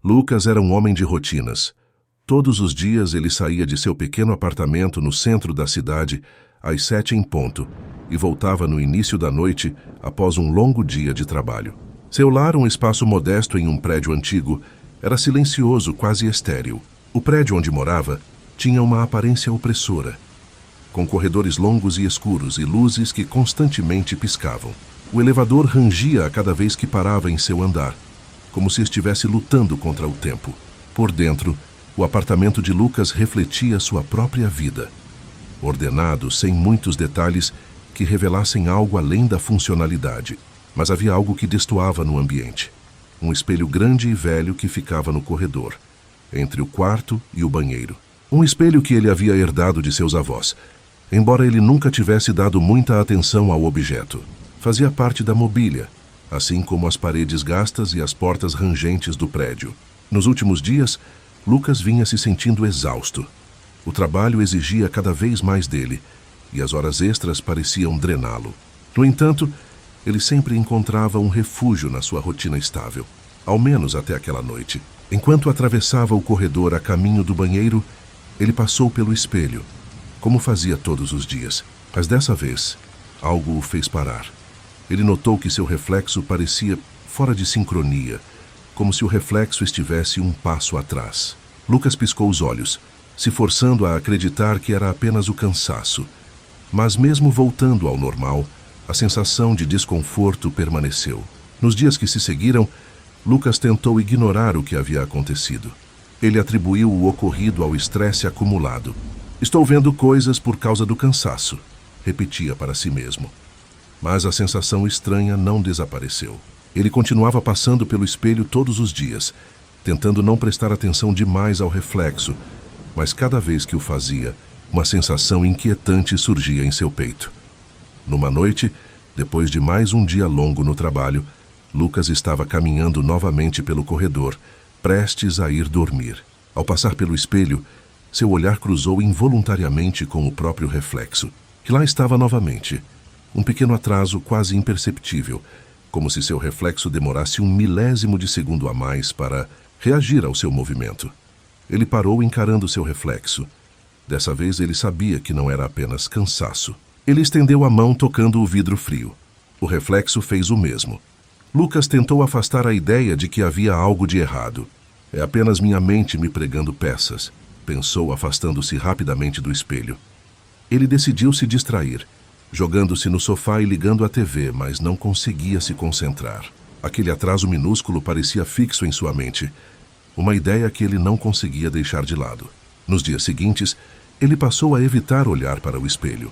Lucas era um homem de rotinas. Todos os dias ele saía de seu pequeno apartamento no centro da cidade às 7 em ponto e voltava no início da noite após um longo dia de trabalho. Seu lar, um espaço modesto em um prédio antigo, era silencioso, quase estéril. O prédio onde morava tinha uma aparência opressora, com corredores longos e escuros e luzes que constantemente piscavam. O elevador rangia a cada vez que parava em seu andar, como se estivesse lutando contra o tempo. Por dentro, o apartamento de Lucas refletia sua própria vida, ordenado, sem muitos detalhes que revelassem algo além da funcionalidade. Mas havia algo que destoava no ambiente. Um espelho grande e velho que ficava no corredor, entre o quarto e o banheiro. Um espelho que ele havia herdado de seus avós, embora ele nunca tivesse dado muita atenção ao objeto. Fazia parte da mobília, assim como as paredes gastas e as portas rangentes do prédio. Nos últimos dias, Lucas vinha se sentindo exausto. O trabalho exigia cada vez mais dele, e as horas extras pareciam drená-lo. No entanto, ele sempre encontrava um refúgio na sua rotina estável, ao menos até aquela noite. Enquanto atravessava o corredor a caminho do banheiro, ele passou pelo espelho, como fazia todos os dias. Mas dessa vez, algo o fez parar. Ele notou que seu reflexo parecia fora de sincronia, como se o reflexo estivesse um passo atrás. Lucas piscou os olhos, se forçando a acreditar que era apenas o cansaço. Mas mesmo voltando ao normal, a sensação de desconforto permaneceu. Nos dias que se seguiram, Lucas tentou ignorar o que havia acontecido. Ele atribuiu o ocorrido ao estresse acumulado. "Estou vendo coisas por causa do cansaço", repetia para si mesmo. Mas a sensação estranha não desapareceu. Ele continuava passando pelo espelho todos os dias, tentando não prestar atenção demais ao reflexo, mas cada vez que o fazia, uma sensação inquietante surgia em seu peito. Numa noite, depois de mais um dia longo no trabalho, Lucas estava caminhando novamente pelo corredor, prestes a ir dormir. Ao passar pelo espelho, seu olhar cruzou involuntariamente com o próprio reflexo. E lá estava novamente, um pequeno atraso quase imperceptível, como se seu reflexo demorasse 1 milésimo de segundo a mais para reagir ao seu movimento. Ele parou encarando seu reflexo. Dessa vez ele sabia que não era apenas cansaço. Ele estendeu a mão tocando o vidro frio. O reflexo fez o mesmo. Lucas tentou afastar a ideia de que havia algo de errado. "É apenas minha mente me pregando peças", pensou, afastando-se rapidamente do espelho. Ele decidiu se distrair, jogando-se no sofá e ligando a TV, mas não conseguia se concentrar. Aquele atraso minúsculo parecia fixo em sua mente, uma ideia que ele não conseguia deixar de lado. Nos dias seguintes, ele passou a evitar olhar para o espelho.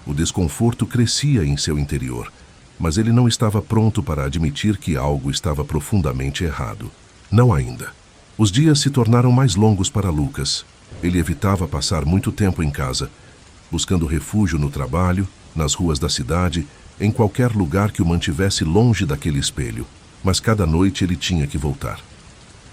O desconforto crescia em seu interior, mas ele não estava pronto para admitir que algo estava profundamente errado. Não ainda. Os dias se tornaram mais longos para Lucas. Ele evitava passar muito tempo em casa, buscando refúgio no trabalho, nas ruas da cidade, em qualquer lugar que o mantivesse longe daquele espelho. Mas cada noite ele tinha que voltar.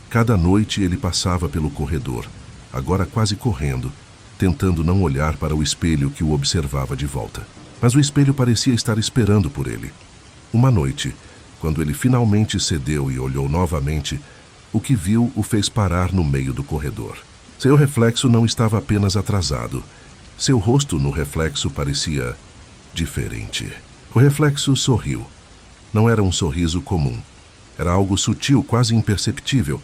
Cada noite ele passava pelo corredor, agora quase correndo, tentando não olhar para o espelho que o observava de volta. Mas o espelho parecia estar esperando por ele. Uma noite, quando ele finalmente cedeu e olhou novamente, o que viu o fez parar no meio do corredor. Seu reflexo não estava apenas atrasado. Seu rosto no reflexo parecia diferente. O reflexo sorriu. Não era um sorriso comum. Era algo sutil, quase imperceptível,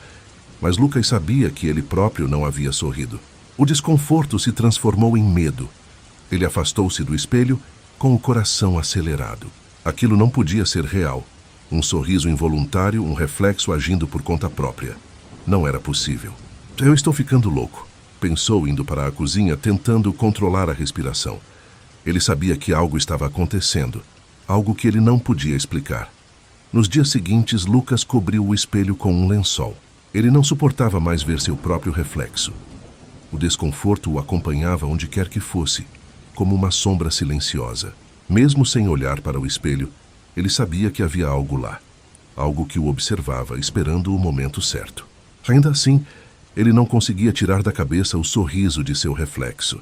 mas Lucas sabia que ele próprio não havia sorrido. O desconforto se transformou em medo. Ele afastou-se do espelho com o coração acelerado. Aquilo não podia ser real. Um sorriso involuntário, um reflexo agindo por conta própria. Não era possível. "Eu estou ficando louco", pensou, indo para a cozinha, tentando controlar a respiração. Ele sabia que algo estava acontecendo, algo que ele não podia explicar. Nos dias seguintes, Lucas cobriu o espelho com um lençol. Ele não suportava mais ver seu próprio reflexo. O desconforto o acompanhava onde quer que fosse, como uma sombra silenciosa. Mesmo sem olhar para o espelho, ele sabia que havia algo lá, algo que o observava, esperando o momento certo. Ainda assim, ele não conseguia tirar da cabeça o sorriso de seu reflexo.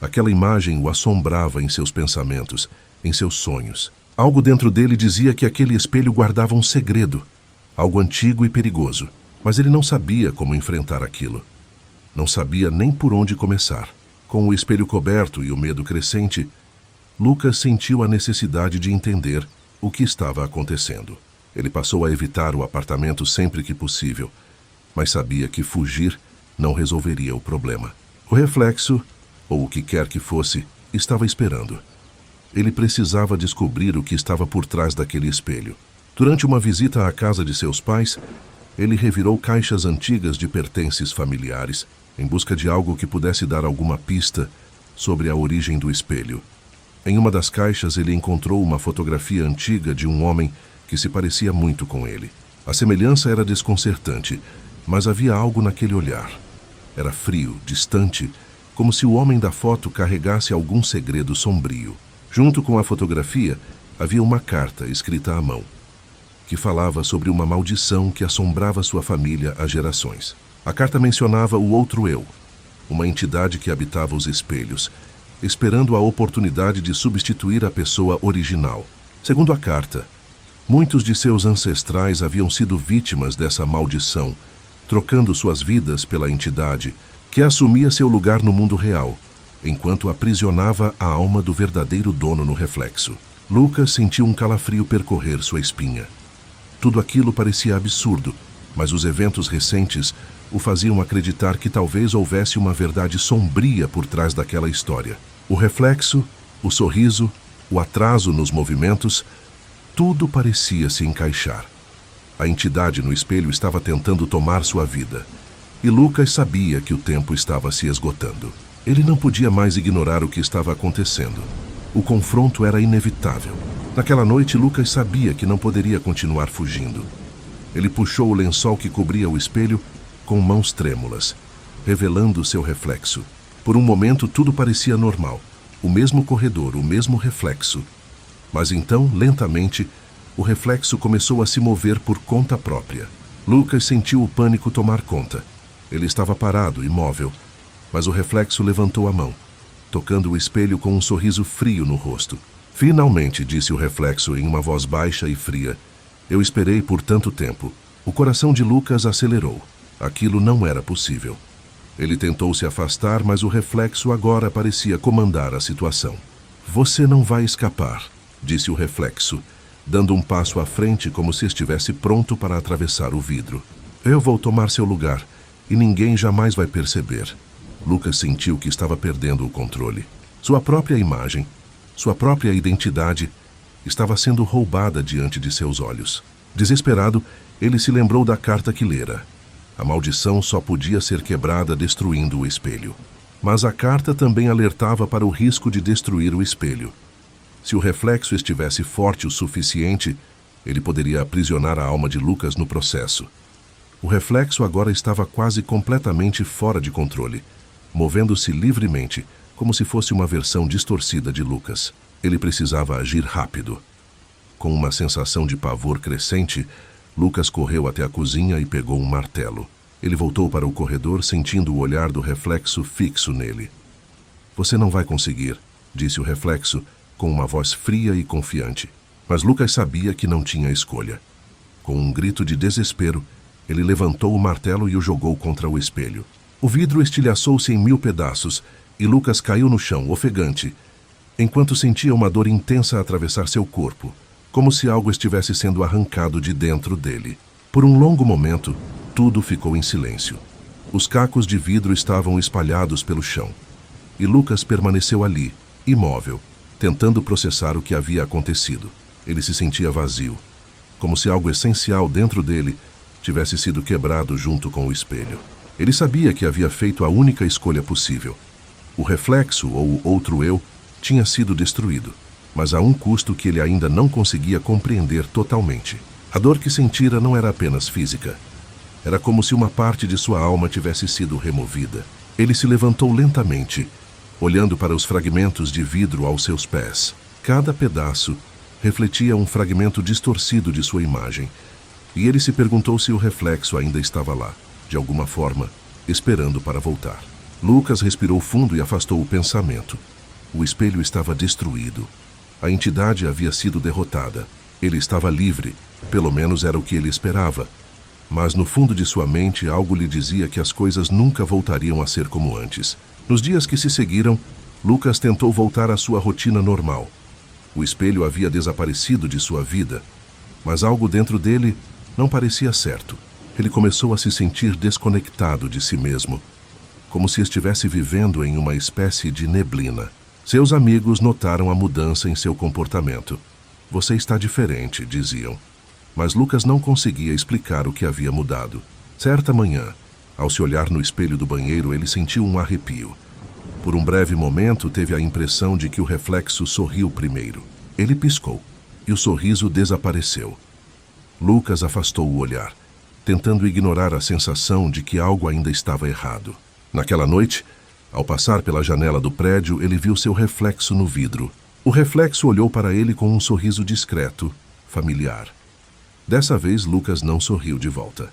Aquela imagem o assombrava em seus pensamentos, em seus sonhos. Algo dentro dele dizia que aquele espelho guardava um segredo, algo antigo e perigoso. Mas ele não sabia como enfrentar aquilo. Não sabia nem por onde começar. Com o espelho coberto e o medo crescente, Lucas sentiu a necessidade de entender o que estava acontecendo. Ele passou a evitar o apartamento sempre que possível, mas sabia que fugir não resolveria o problema. O reflexo, ou o que quer que fosse, estava esperando. Ele precisava descobrir o que estava por trás daquele espelho. Durante uma visita à casa de seus pais, ele revirou caixas antigas de pertences familiares, em busca de algo que pudesse dar alguma pista sobre a origem do espelho. Em uma das caixas, ele encontrou uma fotografia antiga de um homem que se parecia muito com ele. A semelhança era desconcertante, mas havia algo naquele olhar. Era frio, distante, como se o homem da foto carregasse algum segredo sombrio. Junto com a fotografia, havia uma carta escrita à mão, que falava sobre uma maldição que assombrava sua família há gerações. A carta mencionava o outro eu, uma entidade que habitava os espelhos, esperando a oportunidade de substituir a pessoa original. Segundo a carta, muitos de seus ancestrais haviam sido vítimas dessa maldição, trocando suas vidas pela entidade, que assumia seu lugar no mundo real, enquanto aprisionava a alma do verdadeiro dono no reflexo. Lucas sentiu um calafrio percorrer sua espinha. Tudo aquilo parecia absurdo, mas os eventos recentes o faziam acreditar que talvez houvesse uma verdade sombria por trás daquela história. O reflexo, o sorriso, o atraso nos movimentos, tudo parecia se encaixar. A entidade no espelho estava tentando tomar sua vida, e Lucas sabia que o tempo estava se esgotando. Ele não podia mais ignorar o que estava acontecendo. O confronto era inevitável. Naquela noite, Lucas sabia que não poderia continuar fugindo. Ele puxou o lençol que cobria o espelho com mãos trêmulas, revelando seu reflexo. Por um momento, tudo parecia normal. O mesmo corredor, o mesmo reflexo. Mas então, lentamente, o reflexo começou a se mover por conta própria. Lucas sentiu o pânico tomar conta. Ele estava parado, imóvel, mas o reflexo levantou a mão, tocando o espelho com um sorriso frio no rosto. Finalmente, disse o reflexo em uma voz baixa e fria. Eu esperei por tanto tempo. O coração de Lucas acelerou. Aquilo não era possível. Ele tentou se afastar, mas o reflexo agora parecia comandar a situação. Você não vai escapar, disse o reflexo, dando um passo à frente como se estivesse pronto para atravessar o vidro. Eu vou tomar seu lugar, e ninguém jamais vai perceber. Lucas sentiu que estava perdendo o controle. Sua própria imagem, sua própria identidade, estava sendo roubada diante de seus olhos. Desesperado, ele se lembrou da carta que lera. A maldição só podia ser quebrada destruindo o espelho. Mas a carta também alertava para o risco de destruir o espelho. Se o reflexo estivesse forte o suficiente, ele poderia aprisionar a alma de Lucas no processo. O reflexo agora estava quase completamente fora de controle, movendo-se livremente, como se fosse uma versão distorcida de Lucas. Ele precisava agir rápido. Com uma sensação de pavor crescente, Lucas correu até a cozinha e pegou um martelo. Ele voltou para o corredor, sentindo o olhar do reflexo fixo nele. Você não vai conseguir, disse o reflexo, com uma voz fria e confiante. Mas Lucas sabia que não tinha escolha. Com um grito de desespero, ele levantou o martelo e o jogou contra o espelho. O vidro estilhaçou-se em 1000 pedaços e Lucas caiu no chão, ofegante, enquanto sentia uma dor intensa atravessar seu corpo, como se algo estivesse sendo arrancado de dentro dele. Por um longo momento, tudo ficou em silêncio. Os cacos de vidro estavam espalhados pelo chão, e Lucas permaneceu ali, imóvel, tentando processar o que havia acontecido. Ele se sentia vazio, como se algo essencial dentro dele tivesse sido quebrado junto com o espelho. Ele sabia que havia feito a única escolha possível. O reflexo, ou o outro eu, tinha sido destruído, mas a um custo que ele ainda não conseguia compreender totalmente. A dor que sentira não era apenas física. Era como se uma parte de sua alma tivesse sido removida. Ele se levantou lentamente, olhando para os fragmentos de vidro aos seus pés. Cada pedaço refletia um fragmento distorcido de sua imagem, e ele se perguntou se o reflexo ainda estava lá, de alguma forma, esperando para voltar. Lucas respirou fundo e afastou o pensamento. O espelho estava destruído. A entidade havia sido derrotada. Ele estava livre, pelo menos era o que ele esperava. Mas no fundo de sua mente algo lhe dizia que as coisas nunca voltariam a ser como antes. Nos dias que se seguiram, Lucas tentou voltar à sua rotina normal. O espelho havia desaparecido de sua vida, mas algo dentro dele não parecia certo. Ele começou a se sentir desconectado de si mesmo, como se estivesse vivendo em uma espécie de neblina. Seus amigos notaram a mudança em seu comportamento. "Você está diferente", diziam. Mas Lucas não conseguia explicar o que havia mudado. Certa manhã, ao se olhar no espelho do banheiro, ele sentiu um arrepio. Por um breve momento, teve a impressão de que o reflexo sorriu primeiro. Ele piscou, e o sorriso desapareceu. Lucas afastou o olhar, tentando ignorar a sensação de que algo ainda estava errado. Naquela noite, ao passar pela janela do prédio, ele viu seu reflexo no vidro. O reflexo olhou para ele com um sorriso discreto, familiar. Dessa vez, Lucas não sorriu de volta.